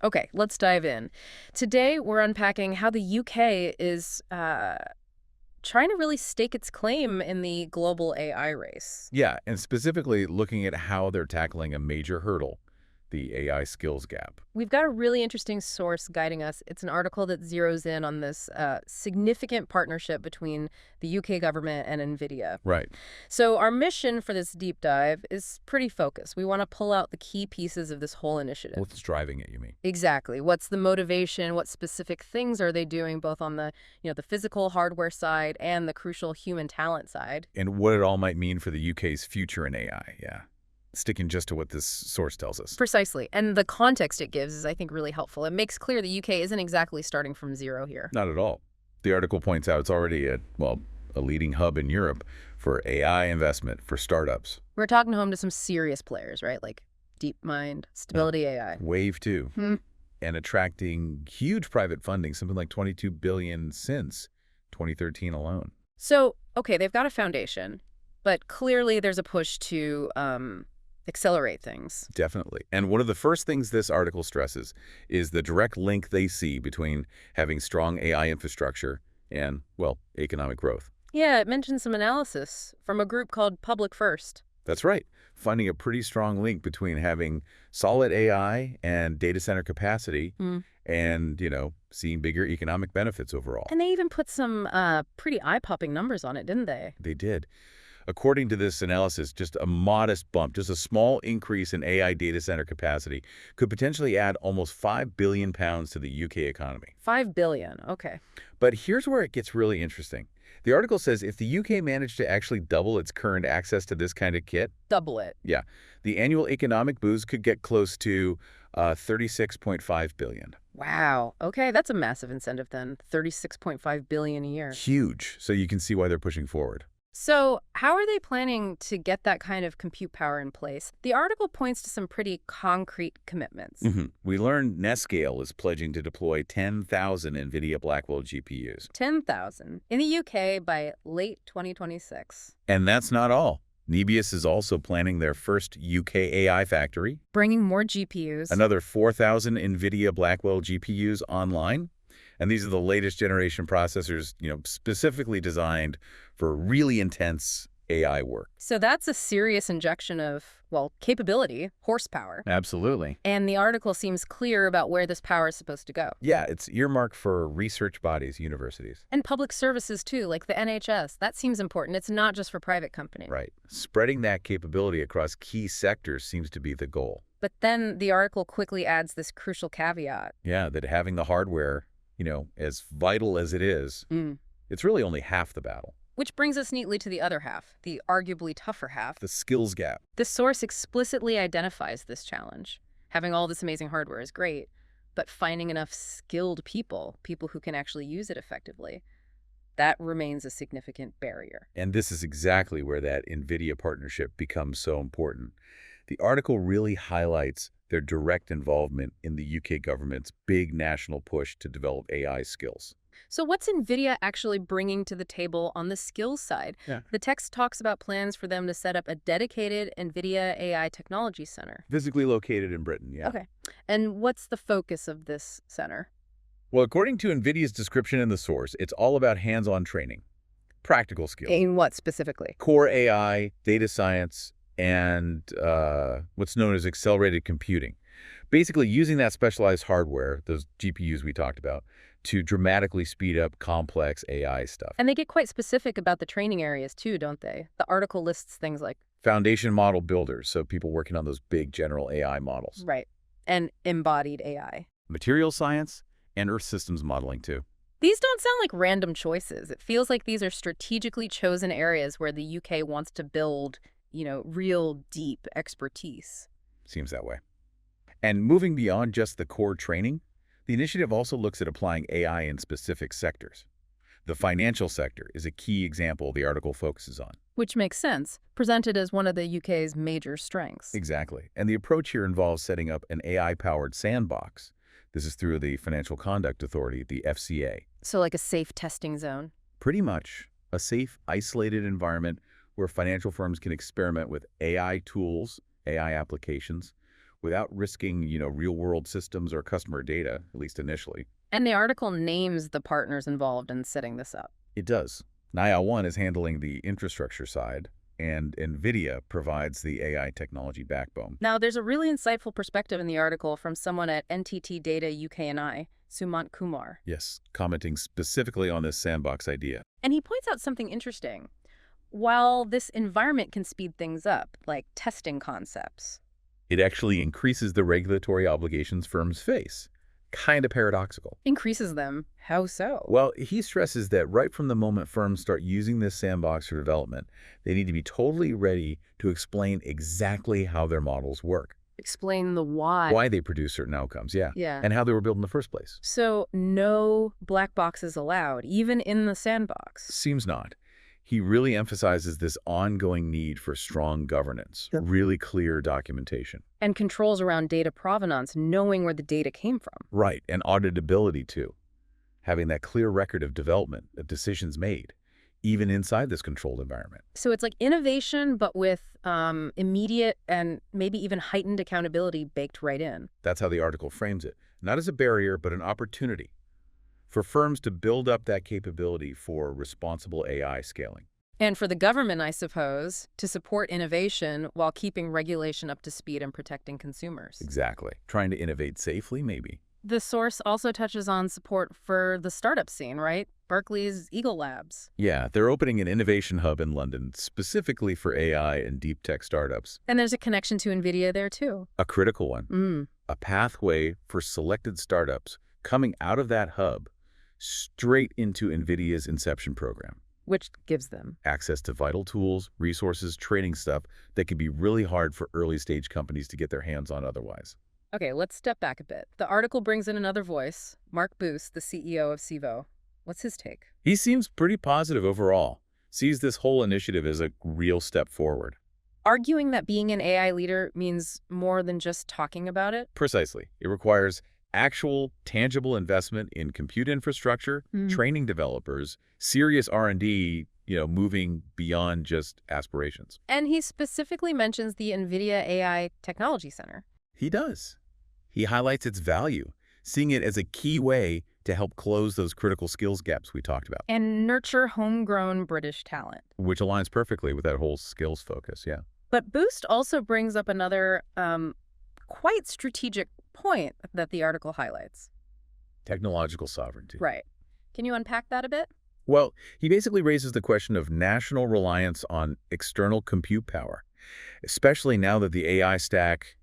Okay, let's dive in. Today, we're unpacking how the UK is trying to really stake its claim in the global AI race. Yeah, and specifically looking at how they're tackling a major hurdle, the AI skills gap. We've got a really interesting source guiding us. It's an article that zeroes in on this significant partnership between the UK government and NVIDIA. Right. So our mission for this deep dive is pretty focused. We want to pull out the key pieces of this whole initiative. What's driving it, you mean? Exactly. What's the motivation? What specific things are they doing both on the physical hardware side and the crucial human talent side? And what it all might mean for the UK's future in AI, yeah. Sticking just to what this source tells us. Precisely. And the context it gives is, I think, really helpful. It makes clear the UK isn't exactly starting from zero here. Not at all. The article points out it's already a leading hub in Europe for AI investment for startups. We're talking home to some serious players, right? Like DeepMind, Stability AI. Wave 2. And attracting huge private funding, something like $22 billion since 2013 alone. So, okay, they've got a foundation, but clearly there's a push to accelerate things. Definitely. And one of the first things this article stresses is the direct link they see between having strong AI infrastructure and, well, economic growth. Yeah, it mentions some analysis from a group called Public First. That's right. Finding a pretty strong link between having solid AI and data center capacity and, seeing bigger economic benefits overall. And they even put some pretty eye-popping numbers on it, didn't they? They did. According to this analysis, just a modest bump, just a small increase in AI data center capacity could potentially add almost £5 billion to the UK economy. 5 billion, okay. But here's where it gets really interesting. The article says if the UK managed to actually double its current access to this kind of kit, Double it. yeah, the annual economic boost could get close to $36.5 billion. Wow. Okay, that's a massive incentive then. 36.5 billion a year. Huge. So you can see why they're pushing forward. So how are they planning to get that kind of compute power in place? The article points to some pretty concrete commitments. We learned Nescale is pledging to deploy 10,000 NVIDIA Blackwell GPUs. 10,000 in the UK by late 2026. And that's not all. Nebius is also planning their first UK AI factory. Bringing more GPUs. Another 4,000 NVIDIA Blackwell GPUs online. And these are the latest generation processors, specifically designed for really intense AI work. So that's a serious injection of, capability, horsepower. Absolutely. And the article seems clear about where this power is supposed to go. Yeah, it's earmarked for research bodies, universities. And public services, too, like the NHS. That seems important. It's not just for private companies. Right. Spreading that capability across key sectors seems to be the goal. But then the article quickly adds this crucial caveat. Yeah, that having the hardware, as vital as it is, it's really only half the battle. Which brings us neatly to the other half, the arguably tougher half. The skills gap. This source explicitly identifies this challenge. Having all this amazing hardware is great, but finding enough skilled people who can actually use it effectively, that remains a significant barrier. And this is exactly where that NVIDIA partnership becomes so important. The article really highlights their direct involvement in the UK government's big national push to develop AI skills. So what's NVIDIA actually bringing to the table on the skills side? Yeah. The text talks about plans for them to set up a dedicated NVIDIA AI Technology Center. Physically located in Britain, yeah. Okay. And what's the focus of this center? Well, according to NVIDIA's description in the source, it's all about hands-on training, practical skills. In what specifically? Core AI, data science, and what's known as accelerated computing. Basically using that specialized hardware, those GPUs we talked about, to dramatically speed up complex AI stuff. And they get quite specific about the training areas too, don't they? The article lists things like foundation model builders, so people working on those big general AI models. Right. And embodied AI. Material science and Earth systems modeling too. These don't sound like random choices. It feels like these are strategically chosen areas where the UK wants to build, real deep expertise. Seems that way. And moving beyond just the core training, the initiative also looks at applying AI in specific sectors. The financial sector is a key example the article focuses on. Which makes sense, presented as one of the UK's major strengths. Exactly. And the approach here involves setting up an AI-powered sandbox. This is through the Financial Conduct Authority, the FCA. So like a safe testing zone? Pretty much. A safe, isolated environment where financial firms can experiment with AI tools, AI applications, without risking, real-world systems or customer data, at least initially. And the article names the partners involved in setting this up. It does. NIA 1 is handling the infrastructure side, and NVIDIA provides the AI technology backbone. Now, there's a really insightful perspective in the article from someone at NTT Data UK&I, Sumant Kumar. Yes, commenting specifically on this sandbox idea. And he points out something interesting. While this environment can speed things up, like testing concepts, It actually increases the regulatory obligations firms face. Kind of paradoxical. increases them. How so? Well, he stresses that right from the moment firms start using this sandbox for development, they need to be totally ready to explain exactly how their models work, Explain the why. why they produce certain outcomes, Yeah. and how they were built in the first place. So no black boxes allowed, even in the sandbox. Seems not. He really emphasizes this ongoing need for strong governance, really clear documentation. And controls around data provenance, knowing where the data came from. Right, and auditability too. Having that clear record of development, of decisions made, even inside this controlled environment. So it's like innovation, but with immediate and maybe even heightened accountability baked right in. That's how the article frames it. Not as a barrier, but an opportunity for firms to build up that capability for responsible AI scaling. And for the government, I suppose, to support innovation while keeping regulation up to speed and protecting consumers. Exactly. Trying to innovate safely, maybe. The source also touches on support for the startup scene, right? Berkeley's Eagle Labs. Yeah, they're opening an innovation hub in London specifically for AI and deep tech startups. And there's a connection to NVIDIA there, too. A critical one. A pathway for selected startups coming out of that hub straight into NVIDIA's Inception program. Which gives them Access to vital tools, resources, training stuff that can be really hard for early-stage companies to get their hands on otherwise. Okay, let's step back a bit. The article brings in another voice, Mark Boost, the CEO of Civo. What's his take? He seems pretty positive overall, sees this whole initiative as a real step forward. Arguing that being an AI leader means more than just talking about it? Precisely. It requires actual, tangible investment in compute infrastructure, training developers, serious R&D, moving beyond just aspirations. And he specifically mentions the NVIDIA AI Technology Center. He does. He highlights its value, seeing it as a key way to help close those critical skills gaps we talked about. And nurture homegrown British talent. Which aligns perfectly with that whole skills focus, yeah. But Boost also brings up another quite strategic point that the article highlights. Technological sovereignty. Right. Can you unpack that a bit? Well, he basically raises the question of national reliance on external compute power, especially now that the AI stack,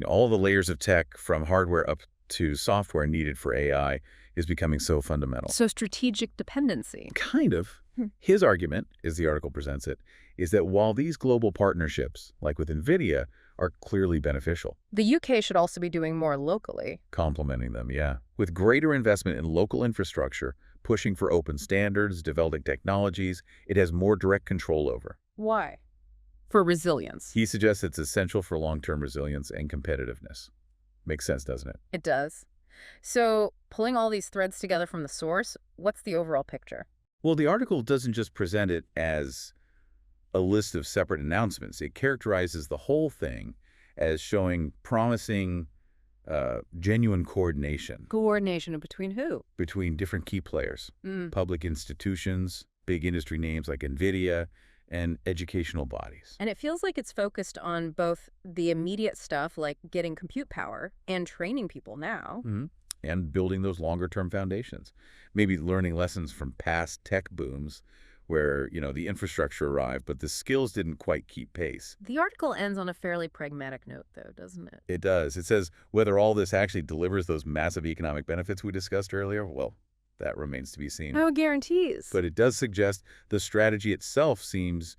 all the layers of tech from hardware up to software needed for AI is becoming so fundamental. So strategic dependency. Kind of. His argument, as the article presents it, is that while these global partnerships, like with NVIDIA, are clearly beneficial. The UK should also be doing more locally. Complementing them, yeah. With greater investment in local infrastructure, pushing for open standards, developing technologies, it has more direct control over. Why? For resilience. He suggests it's essential for long-term resilience and competitiveness. Makes sense, doesn't it? It does. So, pulling all these threads together from the source, what's the overall picture? Well, the article doesn't just present it as a list of separate announcements. It characterizes the whole thing as showing promising, genuine coordination. Coordination between who? Between different key players, public institutions, big industry names like NVIDIA, and educational bodies. And it feels like it's focused on both the immediate stuff, like getting compute power, and training people now. And building those longer-term foundations. Maybe learning lessons from past tech booms where, the infrastructure arrived, but the skills didn't quite keep pace. The article ends on a fairly pragmatic note, though, doesn't it? It does. It says whether all this actually delivers those massive economic benefits we discussed earlier, well, that remains to be seen. No guarantees. But it does suggest the strategy itself seems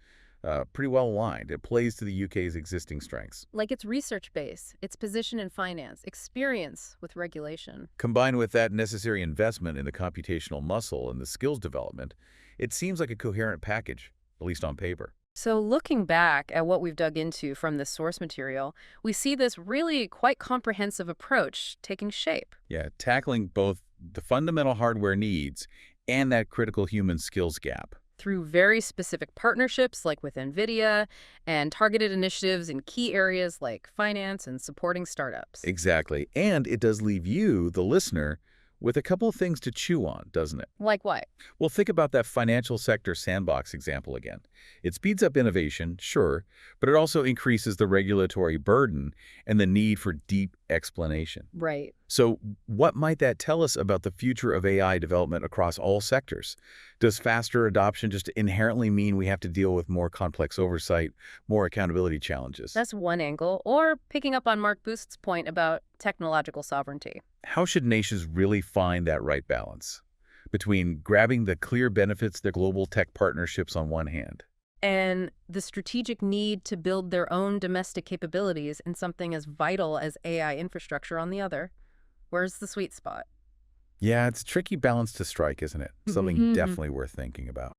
pretty well aligned. It plays to the UK's existing strengths. Like its research base, its position in finance, experience with regulation. Combined with that necessary investment in the computational muscle and the skills development, it seems like a coherent package, at least on paper. So looking back at what we've dug into from this source material, we see this really quite comprehensive approach taking shape. Yeah, tackling both the fundamental hardware needs and that critical human skills gap. through very specific partnerships like with NVIDIA and targeted initiatives in key areas like finance and supporting startups. Exactly. And it does leave you, the listener, with a couple of things to chew on, doesn't it? Like what? Well, think about that financial sector sandbox example again. It speeds up innovation, sure, but it also increases the regulatory burden and the need for deep explanation. Right. So what might that tell us about the future of AI development across all sectors? Does faster adoption just inherently mean we have to deal with more complex oversight, more accountability challenges? That's one angle. Or picking up on Mark Boost's point about technological sovereignty. How should nations really find that right balance between grabbing the clear benefits of their global tech partnerships on one hand? And the strategic need to build their own domestic capabilities in something as vital as AI infrastructure on the other. Where's the sweet spot? Yeah, it's a tricky balance to strike, isn't it? Something definitely worth thinking about.